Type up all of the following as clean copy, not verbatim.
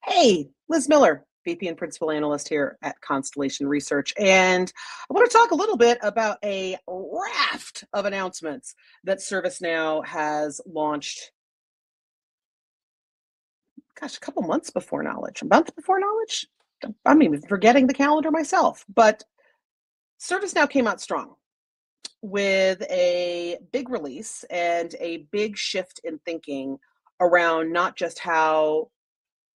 Hey, Liz Miller, VP and Principal Analyst here at Constellation Research. And I want to talk a little bit about a raft of announcements that ServiceNow has launched, a couple months before Knowledge, a month before Knowledge. I'm even forgetting the calendar myself. But ServiceNow came out strong with a big release and a big shift in thinking around not just how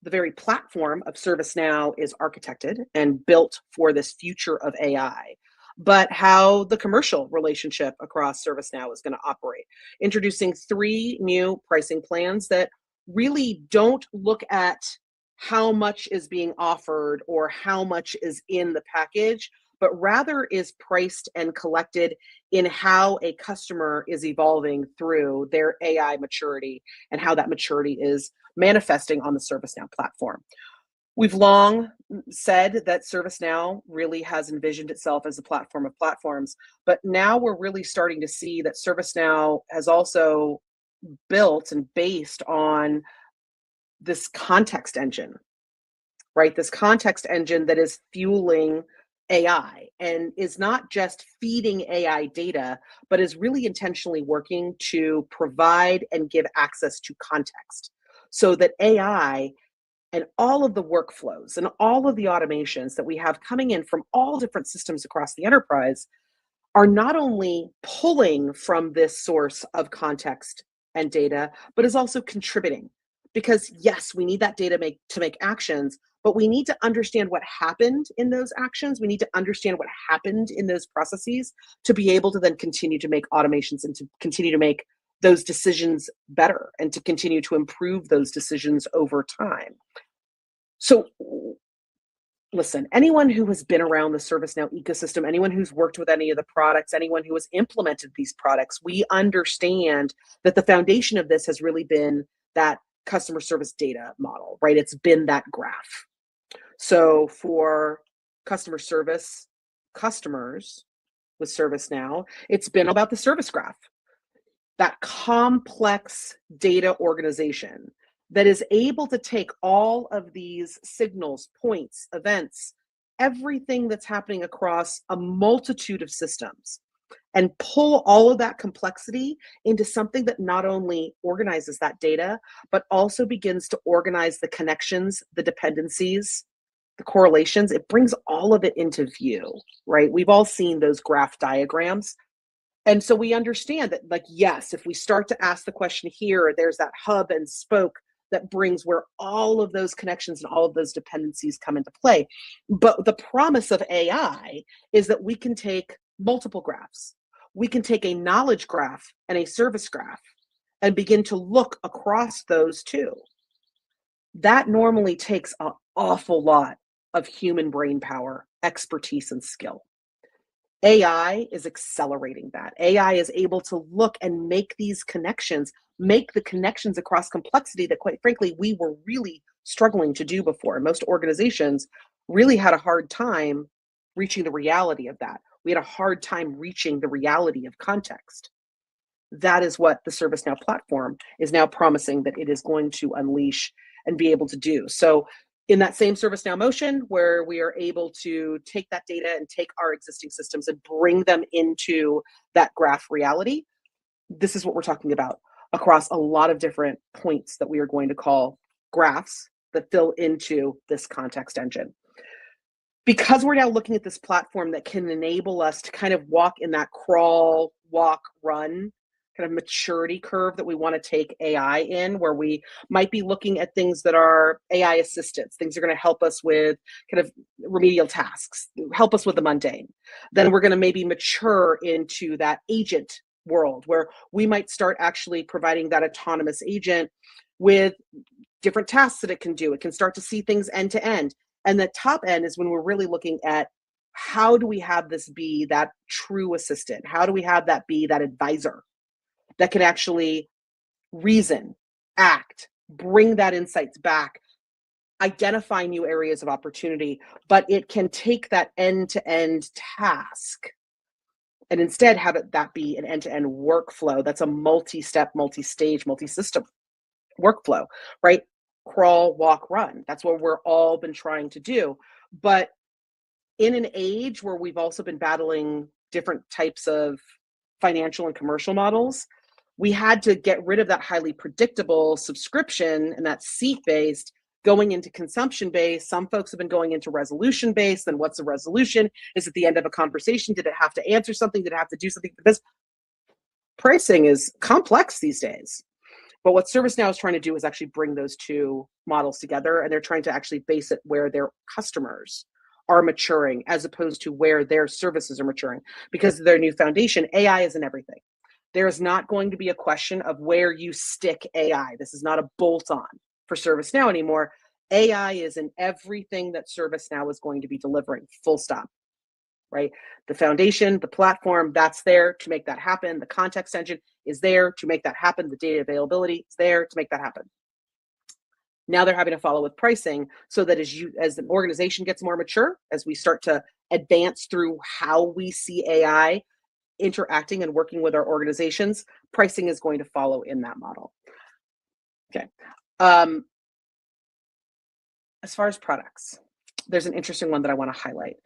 the very platform of ServiceNow is architected and built for this future of AI, but how the commercial relationship across ServiceNow is going to operate. Introducing 3 new pricing plans that really don't look at how much is being offered or how much is in the package, but rather is priced and collected in how a customer is evolving through their AI maturity and how that maturity is manifesting on the ServiceNow platform. We've long said that ServiceNow really has envisioned itself as a platform of platforms, but now we're really starting to see that ServiceNow has also built and based on this context engine, right? This context engine that is fueling AI and is not just feeding AI data, but is really intentionally working to provide and give access to context so that AI and all of the workflows and all of the automations that we have coming in from all different systems across the enterprise are not only pulling from this source of context and data, but is also contributing. Because yes, we need that data to make actions, but we need to understand what happened in those actions. We need to understand what happened in those processes to be able to then continue to make automations and to continue to make those decisions better and to continue to improve those decisions over time. So listen, anyone who has been around the ServiceNow ecosystem, anyone who's worked with any of the products, anyone who has implemented these products, we understand that the foundation of this has really been that customer service data model, right? It's been that graph. So for customer service customers with ServiceNow, it's been about the service graph, that complex data organization that is able to take all of these signals, points, events, everything that's happening across a multitude of systems and pull all of that complexity into something that not only organizes that data, but also begins to organize the connections, the dependencies, the correlations. It brings all of it into view, right? We've all seen those graph diagrams. And so we understand that, like, yes, if we start to ask the question here, there's that hub and spoke that brings where all of those connections and all of those dependencies come into play. But the promise of AI is that we can take multiple graphs. We can take a knowledge graph and a service graph and begin to look across those two. That normally takes an awful lot of human brain power, expertise, and skill. AI is accelerating that. AI is able to look and make these connections, make the connections across complexity that, quite frankly, we were really struggling to do before. Most organizations really had a hard time reaching the reality of that. We had a hard time reaching the reality of context. That is what the ServiceNow platform is now promising that it is going to unleash and be able to do. So in that same ServiceNow motion where we are able to take that data and take our existing systems and bring them into that graph reality, this is what we're talking about across a lot of different points that we are going to call graphs that fill into this context engine. Because we're now looking at this platform that can enable us to kind of walk in that crawl, walk, run kind of maturity curve that we want to take AI in, where we might be looking at things that are AI assistants, things that are going to help us with kind of remedial tasks, help us with the mundane. Then we're going to maybe mature into that agent world where we might start actually providing that autonomous agent with different tasks that it can do. It can start to see things end to end. And the top end is when we're really looking at how do we have this be that true assistant? How do we have that be that advisor that can actually reason, act, bring that insights back, identify new areas of opportunity, but it can take that end-to-end task and instead have that be an end-to-end workflow that's a multi-step, multi-stage, multi-system workflow, right? Crawl, walk, run. That's what we're all been trying to do. But in an age where we've also been battling different types of financial and commercial models, we had to get rid of that highly predictable subscription and that seat-based going into consumption-based. Some folks have been going into resolution-based. Then what's the resolution? Is at the end of a conversation, did it have to answer something? Did it have to do something? Because pricing is complex these days. But what ServiceNow is trying to do is actually bring those two models together, and they're trying to actually base it where their customers are maturing as opposed to where their services are maturing. Because of their new foundation, AI is in everything. There is not going to be a question of where you stick AI. This is not a bolt-on for ServiceNow anymore. AI is in everything that ServiceNow is going to be delivering, full stop, right? The foundation, the platform, that's there to make that happen. The context engine is there to make that happen. The data availability is there to make that happen. Now they're having to follow with pricing so that as the organization gets more mature, as we start to advance through how we see AI interacting and working with our organizations, pricing is going to follow in that model. Okay. As far as products, there's an interesting one that I want to highlight.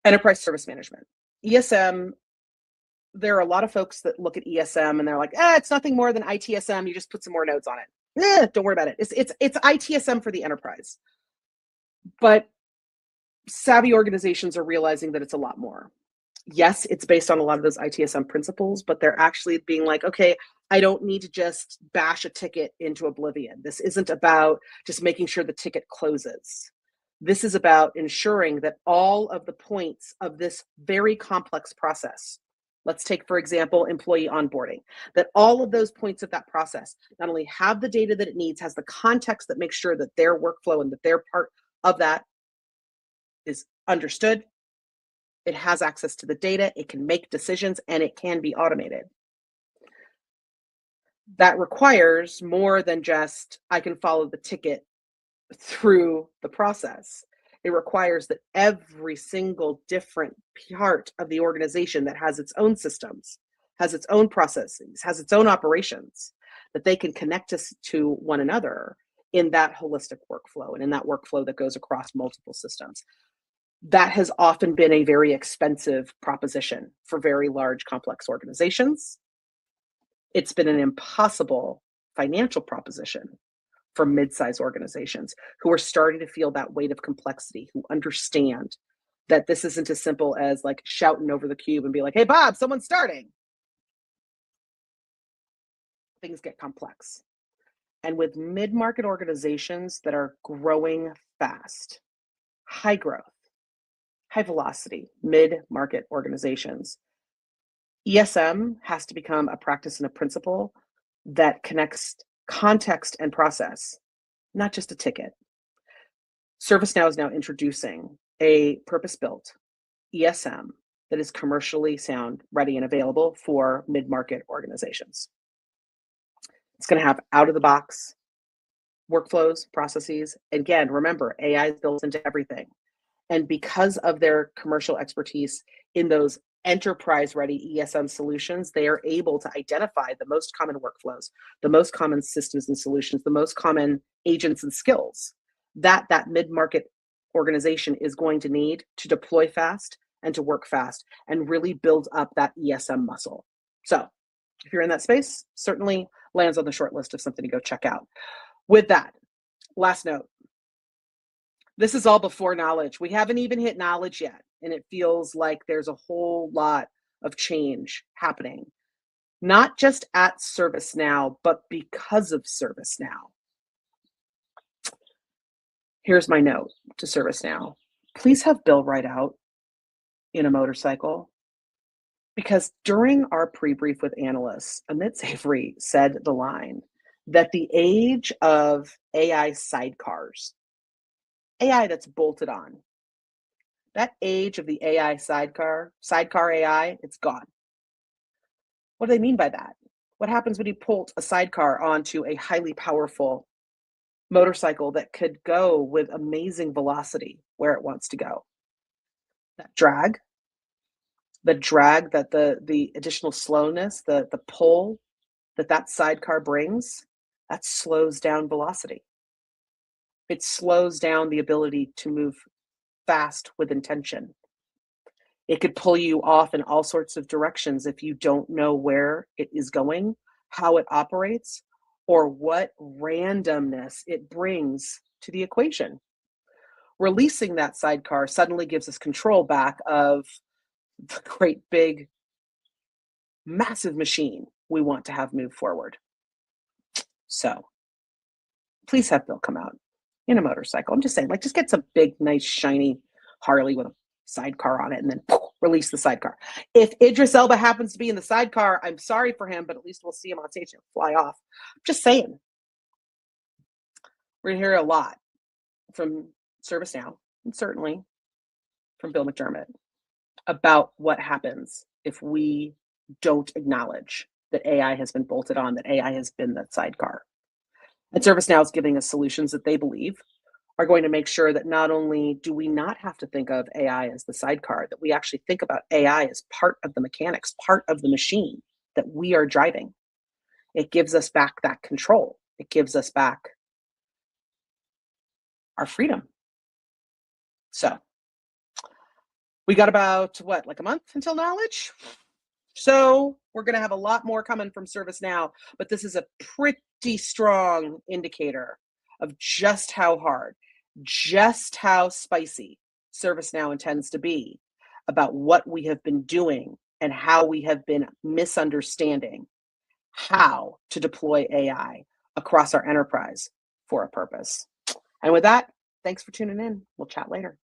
Enterprise Service Management. ESM, there are a lot of folks that look at ESM and they're like, it's nothing more than ITSM. You just put some more nodes on it. Don't worry about it. It's ITSM for the enterprise. But savvy organizations are realizing that it's a lot more. Yes, it's based on a lot of those ITSM principles, but they're actually being like, okay, I don't need to just bash a ticket into oblivion. This isn't about just making sure the ticket closes. This is about ensuring that all of the points of this very complex process, let's take, for example, employee onboarding, that all of those points of that process not only have the data that it needs, has the context that makes sure that their workflow and that their part of that is understood. It has access to the data, it can make decisions, and it can be automated. That requires more than just, I can follow the ticket through the process. It requires that every single different part of the organization that has its own systems, has its own processes, has its own operations, that they can connect us to one another in that holistic workflow and in that workflow that goes across multiple systems. That has often been a very expensive proposition for very large, complex organizations. It's been an impossible financial proposition for mid-sized organizations who are starting to feel that weight of complexity, who understand that this isn't as simple as like shouting over the cube and be like, hey, Bob, someone's starting. Things get complex. And with mid-market organizations that are growing fast, high growth, high velocity, mid-market organizations, ESM has to become a practice and a principle that connects context and process, not just a ticket. ServiceNow is now introducing a purpose-built ESM that is commercially sound, ready, and available for mid-market organizations. It's going to have out-of-the-box workflows, processes. Again, remember, AI is built into everything. And because of their commercial expertise in those enterprise-ready ESM solutions, they are able to identify the most common workflows, the most common systems and solutions, the most common agents and skills that mid-market organization is going to need to deploy fast and to work fast and really build up that ESM muscle. So if you're in that space, certainly lands on the short list of something to go check out. With that, last note. This is all before knowledge. We haven't even hit knowledge yet. And it feels like there's a whole lot of change happening, not just at ServiceNow, but because of ServiceNow. Here's my note to ServiceNow. Please have Bill write out in a motorcycle, because during our pre-brief with analysts, Amit Savory said the line that the age of AI sidecars, AI that's bolted on, that age of the AI sidecar AI, it's gone. What do they mean by that? What happens when you pull a sidecar onto a highly powerful motorcycle that could go with amazing velocity where it wants to go? That drag, The drag that the additional slowness, the pull that sidecar brings, that slows down velocity. It slows down the ability to move fast with intention. It could pull you off in all sorts of directions if you don't know where it is going, how it operates, or what randomness it brings to the equation. Releasing that sidecar suddenly gives us control back of the great big massive machine we want to have move forward. So please have Bill come out in a motorcycle. I'm just saying, like, just get some big, nice, shiny Harley with a sidecar on it and then release the sidecar. If Idris Elba happens to be in the sidecar, I'm sorry for him, but at least we'll see him on stage and fly off. Just saying. We're going to hear a lot from ServiceNow and certainly from Bill McDermott about what happens if we don't acknowledge that AI has been bolted on, that AI has been that sidecar. And ServiceNow is giving us solutions that they believe are going to make sure that not only do we not have to think of AI as the sidecar, that we actually think about AI as part of the mechanics, part of the machine that we are driving. It gives us back that control. It gives us back our freedom. So we got about, like a month until Knowledge? So we're going to have a lot more coming from ServiceNow, but this is a pretty strong indicator of just how hard, just how spicy ServiceNow intends to be about what we have been doing and how we have been misunderstanding how to deploy AI across our enterprise for a purpose. And with that, thanks for tuning in. We'll chat later.